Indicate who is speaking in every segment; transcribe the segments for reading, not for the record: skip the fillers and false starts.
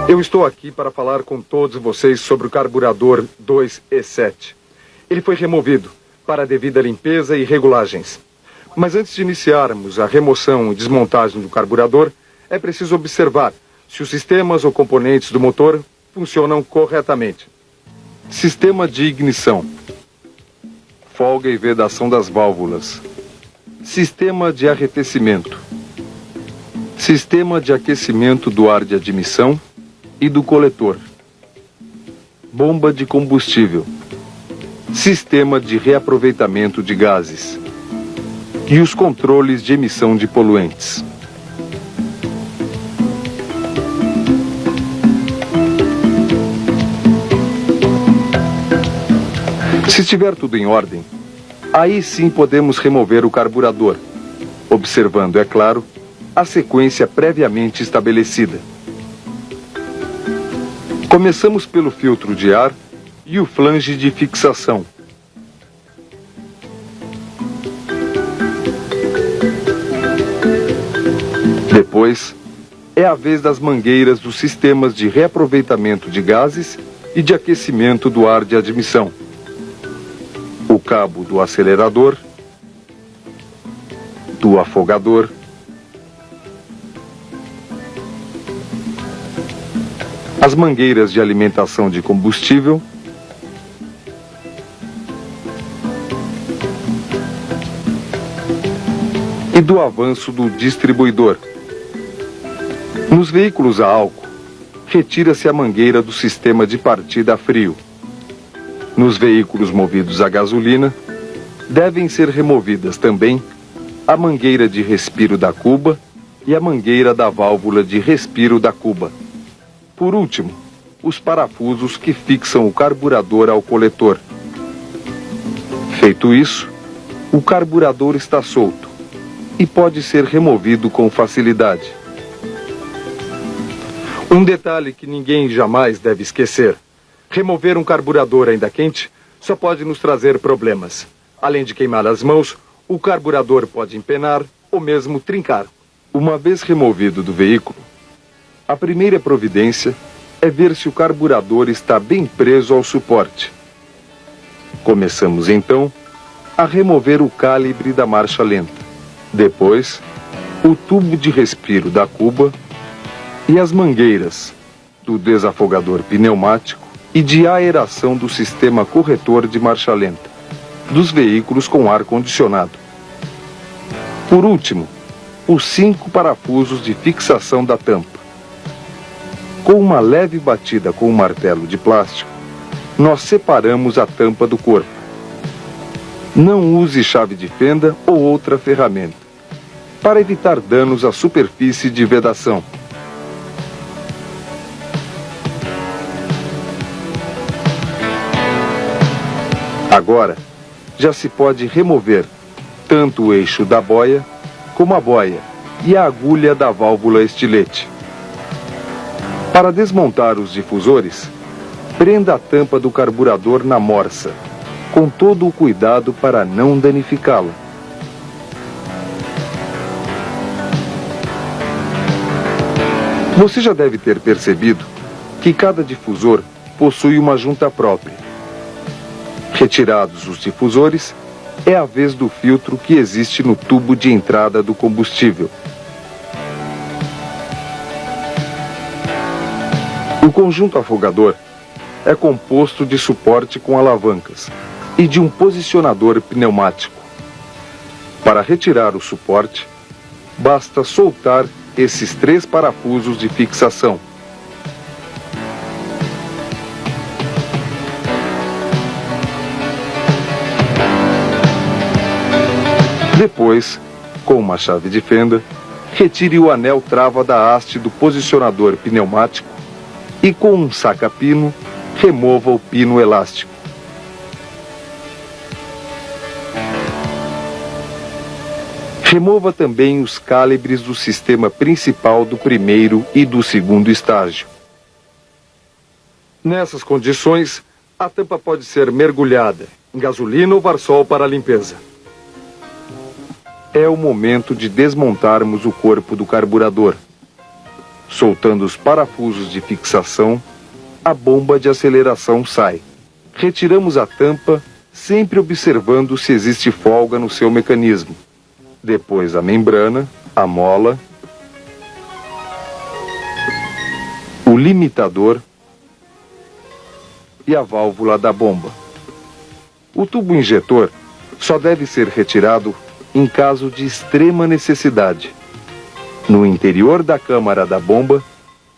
Speaker 1: Eu estou aqui para falar com todos vocês sobre o carburador 2E7. Ele foi removido para a devida limpeza e regulagens. Mas antes de iniciarmos a remoção e desmontagem do carburador, é preciso observar se os sistemas ou componentes do motor funcionam corretamente. Sistema de ignição. Folga e vedação das válvulas. Sistema de arrefecimento. Sistema de aquecimento do ar de admissão e do coletor. Bomba de combustível. Sistema de reaproveitamento de gases. E os controles de emissão de poluentes. Se estiver tudo em ordem, aí sim podemos remover o carburador, observando, é claro, a sequência previamente estabelecida. Começamos pelo filtro de ar e o flange de fixação. Depois, é a vez das mangueiras dos sistemas de reaproveitamento de gases e de aquecimento do ar de admissão. O cabo do acelerador, do afogador, as mangueiras de alimentação de combustível, e do avanço do distribuidor. Nos veículos a álcool, retira-se a mangueira do sistema de partida a frio. Nos veículos movidos a gasolina, devem ser removidas também a mangueira de respiro da cuba e a mangueira da válvula de respiro da cuba. Por último, os parafusos que fixam o carburador ao coletor. Feito isso, o carburador está solto e pode ser removido com facilidade. Um detalhe que ninguém jamais deve esquecer: remover um carburador ainda quente só pode nos trazer problemas. Além de queimar as mãos, o carburador pode empenar ou mesmo trincar. Uma vez removido do veículo, a primeira providência é ver se o carburador está bem preso ao suporte. Começamos então a remover o calibre da marcha lenta. Depois, o tubo de respiro da cuba e as mangueiras do desafogador pneumático e de aeração do sistema corretor de marcha lenta dos veículos com ar-condicionado. Por último, os 5 parafusos de fixação da tampa. Com uma leve batida com um martelo de plástico, nós separamos a tampa do corpo. Não use chave de fenda ou outra ferramenta, para evitar danos à superfície de vedação. Agora, já se pode remover tanto o eixo da boia, como a boia e a agulha da válvula estilete. Para desmontar os difusores, prenda a tampa do carburador na morsa, com todo o cuidado para não danificá-la. Você já deve ter percebido que cada difusor possui uma junta própria. Retirados os difusores, é a vez do filtro que existe no tubo de entrada do combustível. O conjunto afogador é composto de suporte com alavancas e de um posicionador pneumático. Para retirar o suporte, basta soltar esses 3 parafusos de fixação. Depois, com uma chave de fenda, retire o anel trava da haste do posicionador pneumático e com um saca-pino, remova o pino elástico. Remova também os calibres do sistema principal do primeiro e do segundo estágio. Nessas condições, a tampa pode ser mergulhada em gasolina ou varsol para a limpeza. é o momento de desmontarmos o corpo do carburador. Soltando os parafusos de fixação, a bomba de aceleração sai. Retiramos a tampa, sempre observando se existe folga no seu mecanismo. Depois a membrana, a mola, o limitador e a válvula da bomba. O tubo injetor só deve ser retirado em caso de extrema necessidade. No interior da câmara da bomba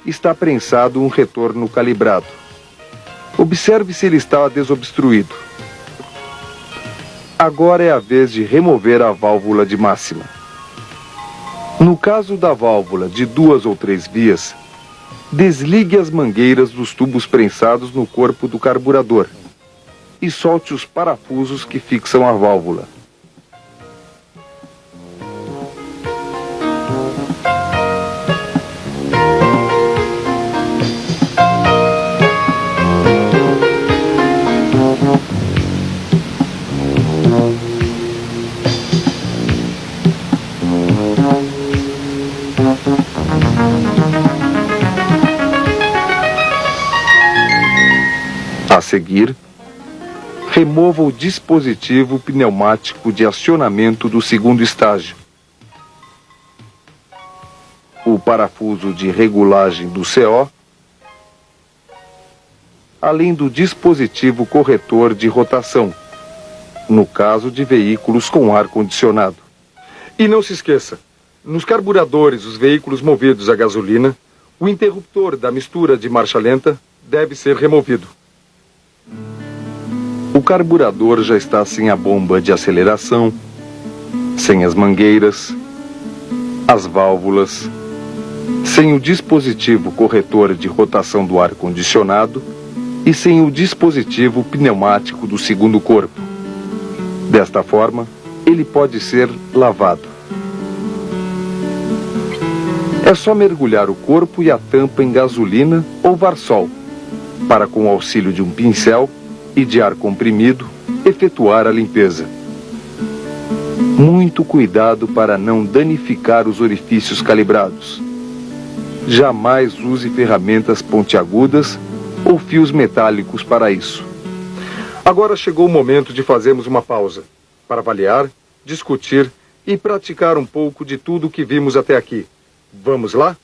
Speaker 1: está prensado um retorno calibrado. Observe se ele está desobstruído. Agora é a vez de remover a válvula de máxima. No caso da válvula de 2 ou 3 vias, desligue as mangueiras dos tubos prensados no corpo do carburador e solte os parafusos que fixam a válvula. A seguir, remova o dispositivo pneumático de acionamento do segundo estágio. O parafuso de regulagem do CO, além do dispositivo corretor de rotação, no caso de veículos com ar-condicionado. E não se esqueça, nos carburadores dos veículos movidos a gasolina, o interruptor da mistura de marcha lenta deve ser removido. O carburador já está sem a bomba de aceleração, sem as mangueiras, as válvulas, sem o dispositivo corretor de rotação do ar-condicionado e sem o dispositivo pneumático do segundo corpo. Desta forma, ele pode ser lavado. É só mergulhar o corpo e a tampa em gasolina ou Varsol, para, com o auxílio de um pincel e de ar comprimido, efetuar a limpeza. Muito cuidado para não danificar os orifícios calibrados. Jamais use ferramentas pontiagudas ou fios metálicos para isso. Agora chegou o momento de fazermos uma pausa, para avaliar, discutir e praticar um pouco de tudo o que vimos até aqui. Vamos lá?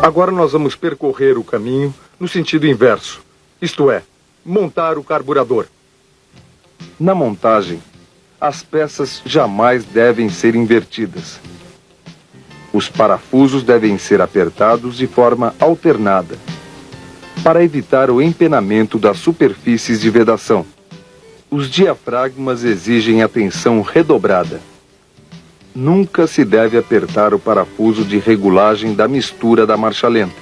Speaker 1: Agora nós vamos percorrer o caminho no sentido inverso, isto é, montar o carburador. Na montagem, as peças jamais devem ser invertidas. Os parafusos devem ser apertados de forma alternada, para evitar o empenamento das superfícies de vedação. Os diafragmas exigem atenção redobrada. Nunca se deve apertar o parafuso de regulagem da mistura da marcha lenta.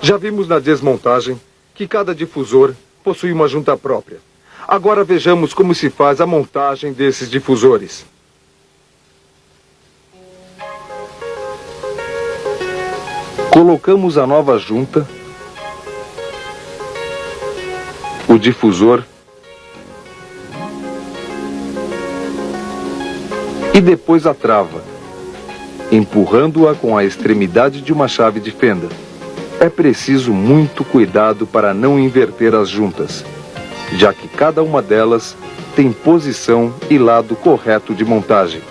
Speaker 1: Já vimos na desmontagem que cada difusor possui uma junta própria. Agora vejamos como se faz a montagem desses difusores. Colocamos a nova junta, o difusor e depois a trava, empurrando-a com a extremidade de uma chave de fenda. É preciso muito cuidado para não inverter as juntas, já que cada uma delas tem posição e lado correto de montagem.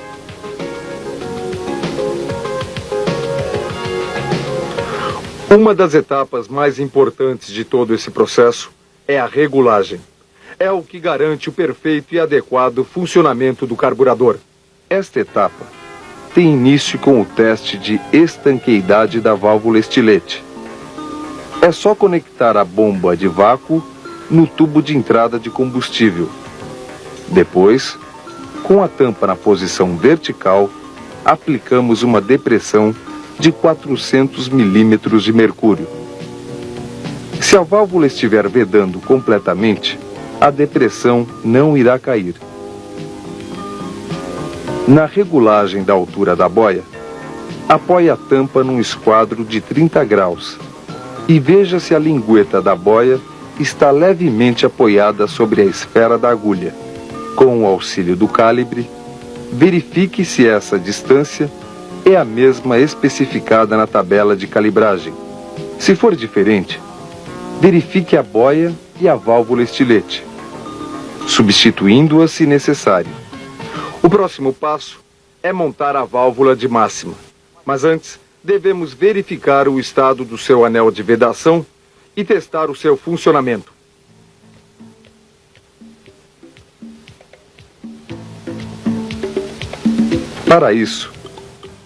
Speaker 1: Uma das etapas mais importantes de todo esse processo é a regulagem. É o que garante o perfeito e adequado funcionamento do carburador. Esta etapa tem início com o teste de estanqueidade da válvula estilete. É só conectar a bomba de vácuo no tubo de entrada de combustível. Depois, com a tampa na posição vertical, aplicamos uma depressão de 400 milímetros de mercúrio. Se a válvula estiver vedando completamente, a depressão não irá cair. Na regulagem da altura da boia, apoie a tampa num esquadro de 30 graus e veja se a lingueta da boia está levemente apoiada sobre a esfera da agulha. Com o auxílio do calibre, verifique se essa distância é a mesma especificada na tabela de calibragem. Se for diferente, verifique a boia e a válvula estilete, substituindo-as se necessário. O próximo passo é montar a válvula de máxima. Mas antes, devemos verificar o estado do seu anel de vedação e testar o seu funcionamento. Para isso,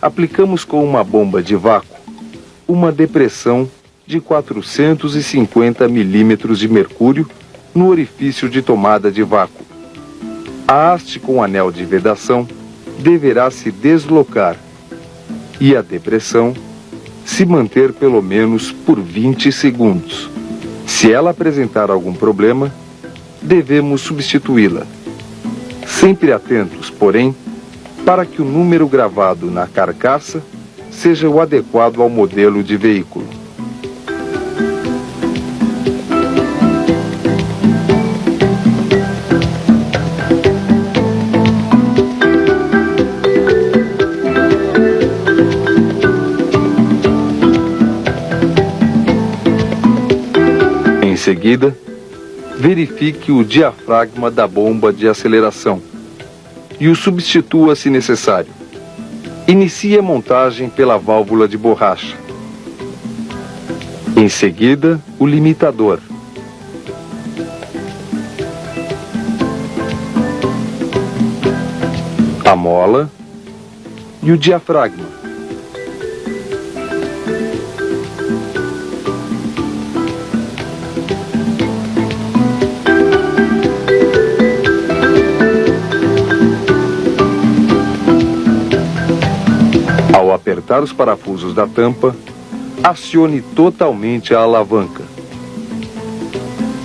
Speaker 1: aplicamos com uma bomba de vácuo uma depressão de 450 milímetros de mercúrio no orifício de tomada de vácuo. A haste com anel de vedação deverá se deslocar e a depressão se manter pelo menos por 20 segundos. Se ela apresentar algum problema, devemos substituí-la. Sempre atentos, porém, para que o número gravado na carcaça seja o adequado ao modelo de veículo. Em seguida, verifique o diafragma da bomba de aceleração e o substitua se necessário. Inicie a montagem pela válvula de borracha. Em seguida, o limitador. A mola e o diafragma. Ao apertar os parafusos da tampa, acione totalmente a alavanca.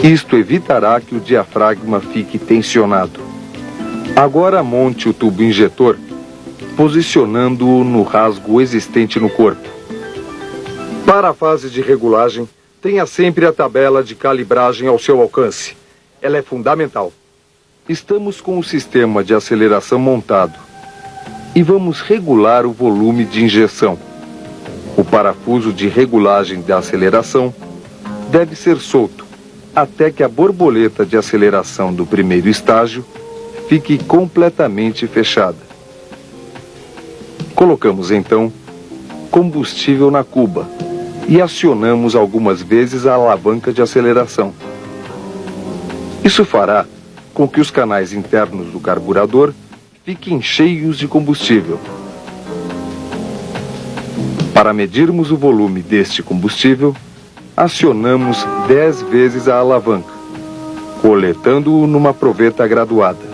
Speaker 1: Isto evitará que o diafragma fique tensionado. Agora monte o tubo injetor, posicionando-o no rasgo existente no corpo. Para a fase de regulagem, tenha sempre a tabela de calibragem ao seu alcance. Ela é fundamental. Estamos com o sistema de aceleração montado e vamos regular o volume de injeção. O parafuso de regulagem da aceleração deve ser solto até que a borboleta de aceleração do primeiro estágio fique completamente fechada. Colocamos então combustível na cuba e acionamos algumas vezes a alavanca de aceleração. Isso fará com que os canais internos do carburador fiquem cheios de combustível. Para medirmos o volume deste combustível, acionamos 10 vezes a alavanca, coletando-o numa proveta graduada.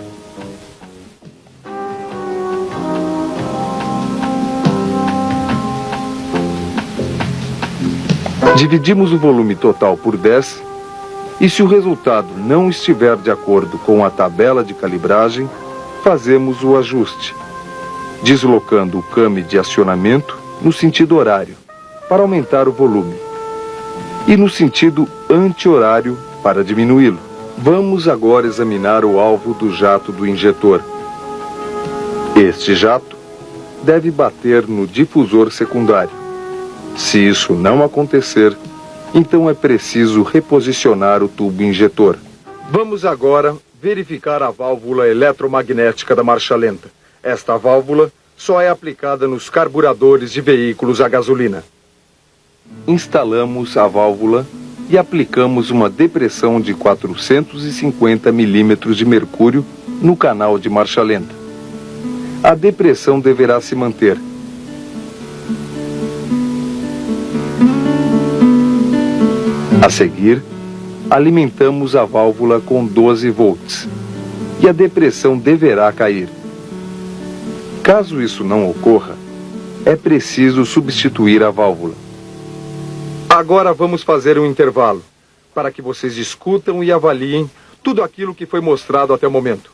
Speaker 1: Dividimos o volume total por 10 e, se o resultado não estiver de acordo com a tabela de calibragem, fazemos o ajuste, deslocando o came de acionamento no sentido horário, para aumentar o volume, e no sentido anti-horário, para diminuí-lo. Vamos agora examinar o alvo do jato do injetor. Este jato deve bater no difusor secundário. Se isso não acontecer, então é preciso reposicionar o tubo injetor. Vamos agora verificar a válvula eletromagnética da marcha lenta. Esta válvula só é aplicada nos carburadores de veículos a gasolina. Instalamos a válvula e aplicamos uma depressão de 450 milímetros de mercúrio no canal de marcha lenta. A depressão deverá se manter. A seguir, alimentamos a válvula com 12 volts e a depressão deverá cair. Caso isso não ocorra, é preciso substituir a válvula. Agora vamos fazer um intervalo, para que vocês discutam e avaliem tudo aquilo que foi mostrado até o momento.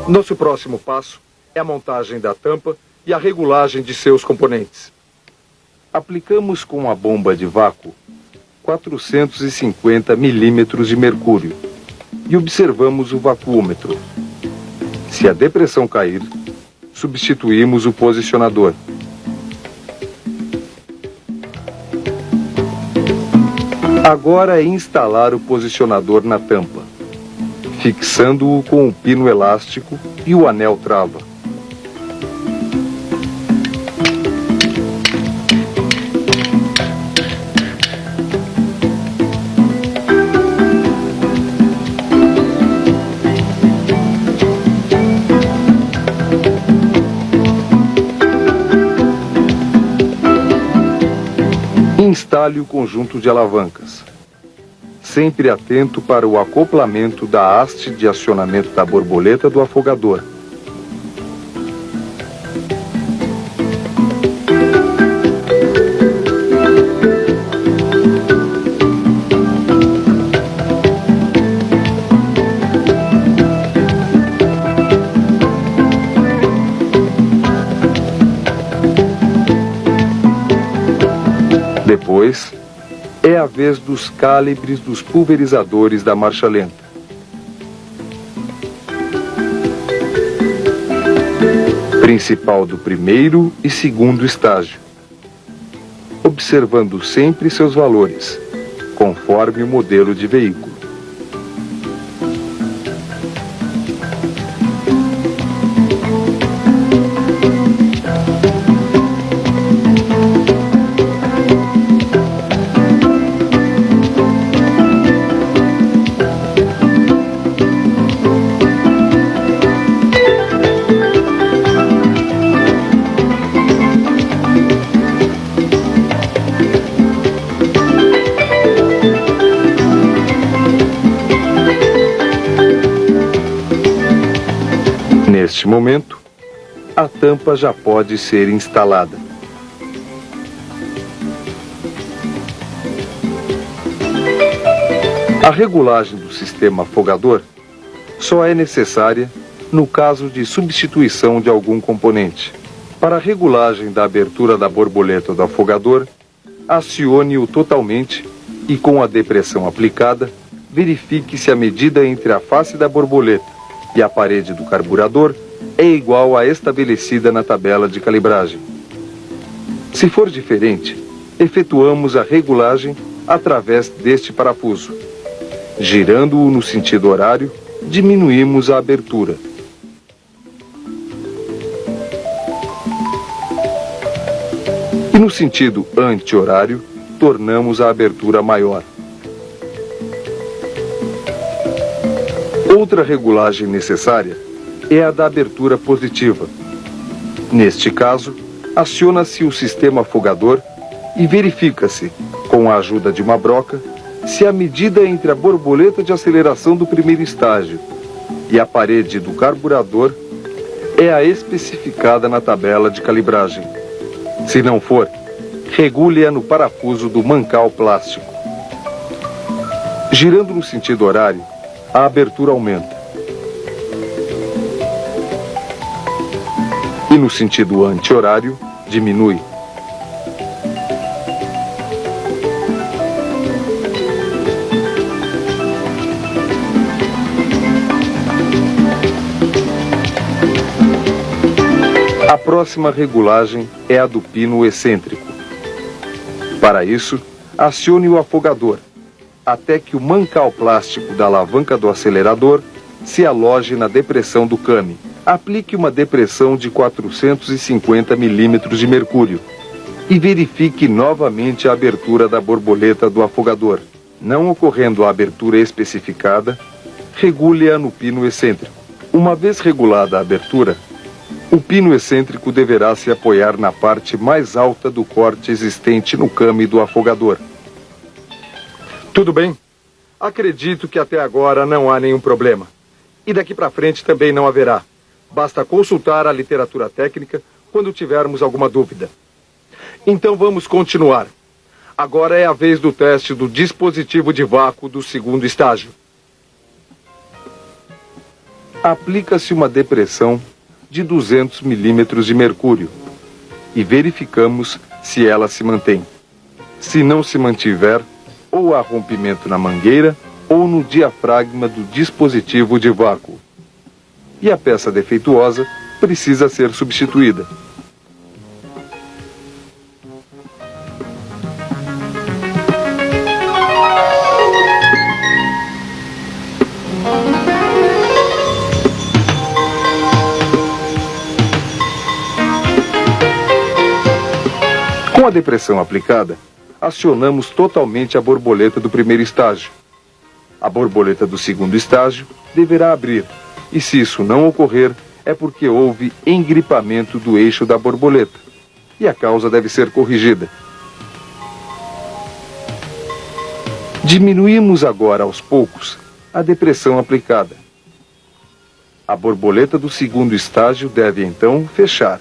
Speaker 1: Nosso próximo passo é a montagem da tampa e a regulagem de seus componentes. Aplicamos com a bomba de vácuo 450 milímetros de mercúrio e observamos o vacuômetro. Se a depressão cair, substituímos o posicionador. Agora é instalar o posicionador na tampa, fixando-o com o pino elástico e o anel trava. Instale o conjunto de alavancas, sempre atento para o acoplamento da haste de acionamento da borboleta do afogador. Depois, é a vez dos calibres dos pulverizadores da marcha lenta. Principal do primeiro e segundo estágio, observando sempre seus valores, conforme o modelo de veículo. Neste momento, a tampa já pode ser instalada. A regulagem do sistema afogador só é necessária no caso de substituição de algum componente. Para a regulagem da abertura da borboleta do afogador, acione-o totalmente e, com a depressão aplicada, verifique se a medida entre a face da borboleta e a parede do carburador é igual à estabelecida na tabela de calibragem. Se for diferente, efetuamos a regulagem através deste parafuso. Girando-o no sentido horário, diminuímos a abertura. E no sentido anti-horário, tornamos a abertura maior. Outra regulagem necessária é a da abertura positiva. Neste caso, aciona-se o sistema afogador e verifica-se, com a ajuda de uma broca, se a medida entre a borboleta de aceleração do primeiro estágio e a parede do carburador é a especificada na tabela de calibragem. Se não for, regule-a no parafuso do mancal plástico. Girando no sentido horário, a abertura aumenta. E no sentido anti-horário, diminui. A próxima regulagem é a do pino excêntrico. Para isso, acione o afogador, até que o mancal plástico da alavanca do acelerador se aloje na depressão do came. Aplique uma depressão de 450 milímetros de mercúrio E verifique novamente a abertura da borboleta do afogador. Não ocorrendo a abertura especificada, regule-a no pino excêntrico. Uma vez regulada a abertura, o pino excêntrico deverá se apoiar na parte mais alta do corte existente no came do afogador. Tudo bem? Acredito que até agora não há nenhum problema. E daqui para frente também não haverá. Basta consultar a literatura técnica quando tivermos alguma dúvida. Então vamos continuar. Agora é a vez do teste do dispositivo de vácuo do segundo estágio. Aplica-se uma depressão de 200 milímetros de mercúrio e verificamos se ela se mantém. Se não se mantiver, ou há rompimento na mangueira ou no diafragma do dispositivo de vácuo. E a peça defeituosa precisa ser substituída. Com a depressão aplicada, acionamos totalmente a borboleta do primeiro estágio. A borboleta do segundo estágio deverá abrir, e se isso não ocorrer, é porque houve engripamento do eixo da borboleta, e a causa deve ser corrigida. Diminuímos agora aos poucos a depressão aplicada. A borboleta do segundo estágio deve então fechar,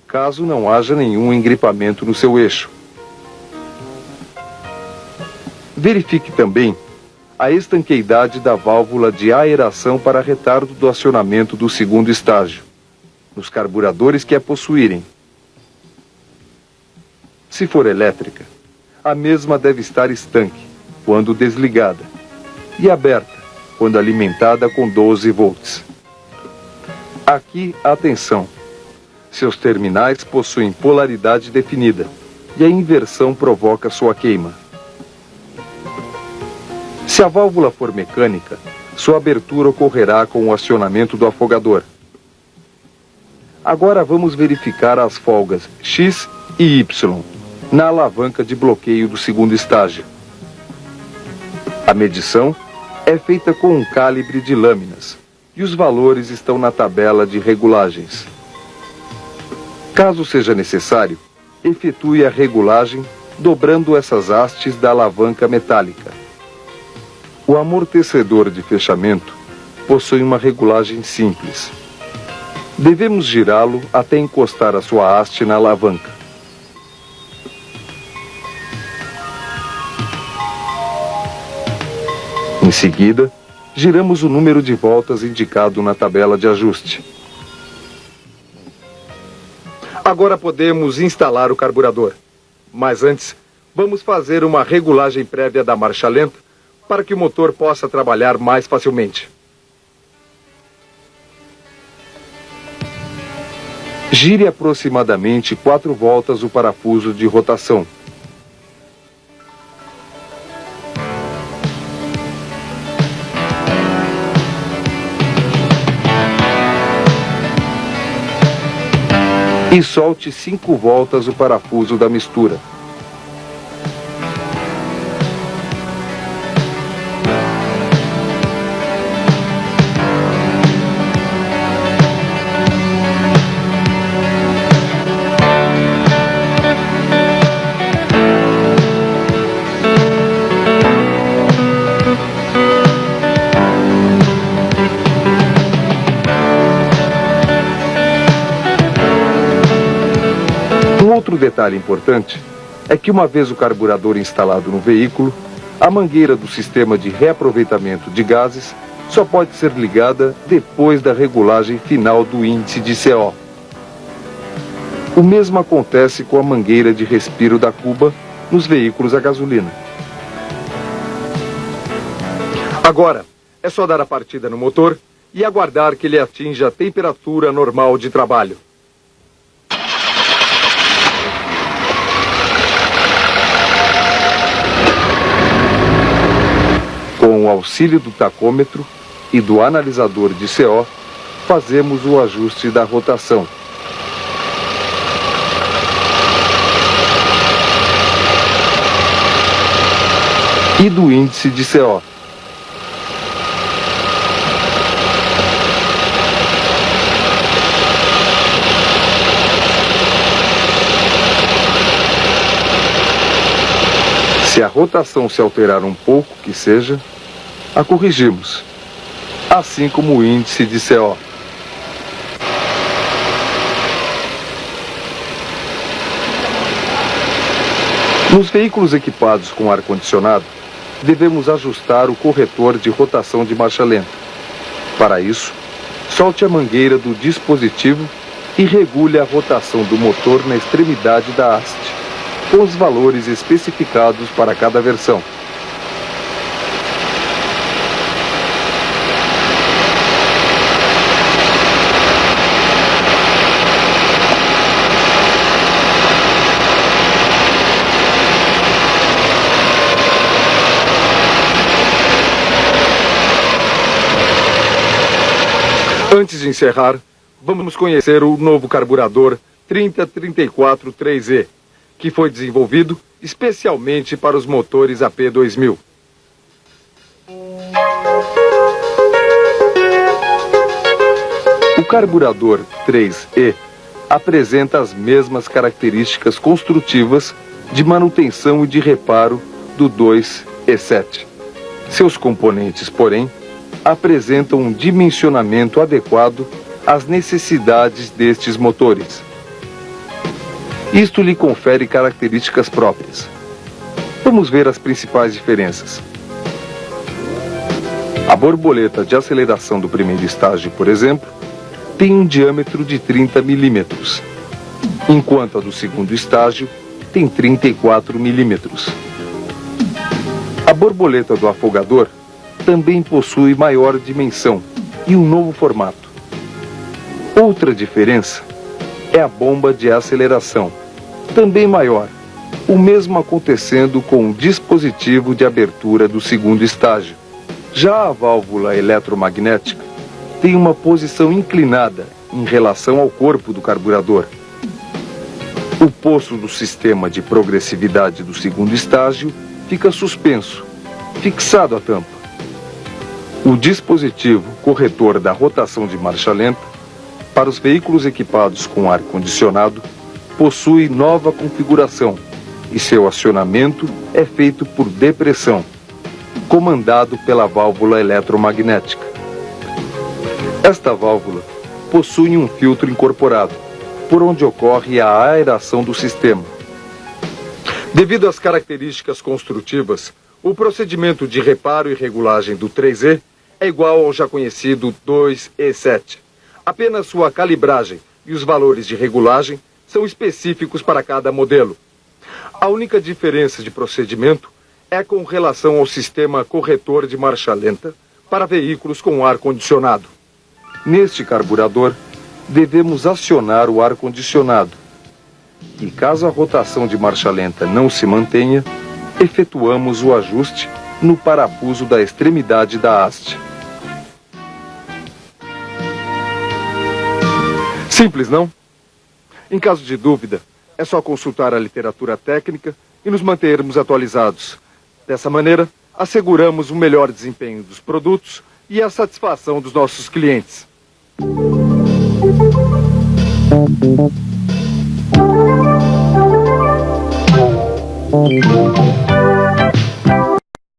Speaker 1: caso não haja nenhum engripamento no seu eixo. Verifique também a estanqueidade da válvula de aeração para retardo do acionamento do segundo estágio, nos carburadores que a possuírem. Se for elétrica, a mesma deve estar estanque, quando desligada, e aberta, quando alimentada com 12 volts. Aqui, atenção! Seus terminais possuem polaridade definida, e a inversão provoca sua queima. Se a válvula for mecânica, sua abertura ocorrerá com o acionamento do afogador. Agora vamos verificar as folgas X e Y na alavanca de bloqueio do segundo estágio. A medição é feita com um calibre de lâminas e os valores estão na tabela de regulagens. Caso seja necessário, efetue a regulagem dobrando essas hastes da alavanca metálica. O amortecedor de fechamento possui uma regulagem simples. Devemos girá-lo até encostar a sua haste na alavanca. Em seguida, giramos o número de voltas indicado na tabela de ajuste. Agora podemos instalar o carburador. Mas antes, vamos fazer uma regulagem prévia da marcha lenta para que o motor possa trabalhar mais facilmente. Gire aproximadamente 4 voltas o parafuso de rotação. E solte 5 voltas o parafuso da mistura. Outro detalhe importante é que, uma vez o carburador instalado no veículo, a mangueira do sistema de reaproveitamento de gases só pode ser ligada depois da regulagem final do índice de CO. O mesmo acontece com a mangueira de respiro da cuba nos veículos a gasolina. Agora, é só dar a partida no motor e aguardar que ele atinja a temperatura normal de trabalho. Com o auxílio do tacômetro e do analisador de CO, fazemos o ajuste da rotação. e do índice de CO. Se a rotação se alterar um pouco, que seja, a corrigimos, assim como o índice de CO. Nos veículos equipados com ar-condicionado, devemos ajustar o corretor de rotação de marcha lenta. Para isso, solte a mangueira do dispositivo e regule a rotação do motor na extremidade da haste, com os valores especificados para cada versão. Antes de encerrar, vamos conhecer o novo carburador 30343E, que foi desenvolvido especialmente para os motores AP2000. O carburador 3E apresenta as mesmas características construtivas de manutenção e de reparo do 2E7. Seus componentes, porém, apresentam um dimensionamento adequado às necessidades destes motores. Isto lhe confere características próprias. Vamos ver as principais diferenças. A borboleta de aceleração do primeiro estágio, por exemplo, tem um diâmetro de 30 milímetros, enquanto a do segundo estágio tem 34 milímetros. A borboleta do afogador também possui maior dimensão e um novo formato. Outra diferença é a bomba de aceleração, também maior, o mesmo acontecendo com o dispositivo de abertura do segundo estágio. Já a válvula eletromagnética tem uma posição inclinada em relação ao corpo do carburador. O poço do sistema de progressividade do segundo estágio fica suspenso, fixado à tampa. O dispositivo corretor da rotação de marcha lenta, para os veículos equipados com ar-condicionado, possui nova configuração e seu acionamento é feito por depressão, comandado pela válvula eletromagnética. Esta válvula possui um filtro incorporado, por onde ocorre a aeração do sistema. Devido às características construtivas, o procedimento de reparo e regulagem do 3E é igual ao já conhecido 2E7. Apenas sua calibragem e os valores de regulagem são específicos para cada modelo. A única diferença de procedimento é com relação ao sistema corretor de marcha lenta para veículos com ar-condicionado. Neste carburador, devemos acionar o ar-condicionado. E caso a rotação de marcha lenta não se mantenha, efetuamos o ajuste no parafuso da extremidade da haste. Simples, não? Em caso de dúvida, é só consultar a literatura técnica e nos mantermos atualizados. Dessa maneira, asseguramos o melhor desempenho dos produtos e a satisfação dos nossos clientes.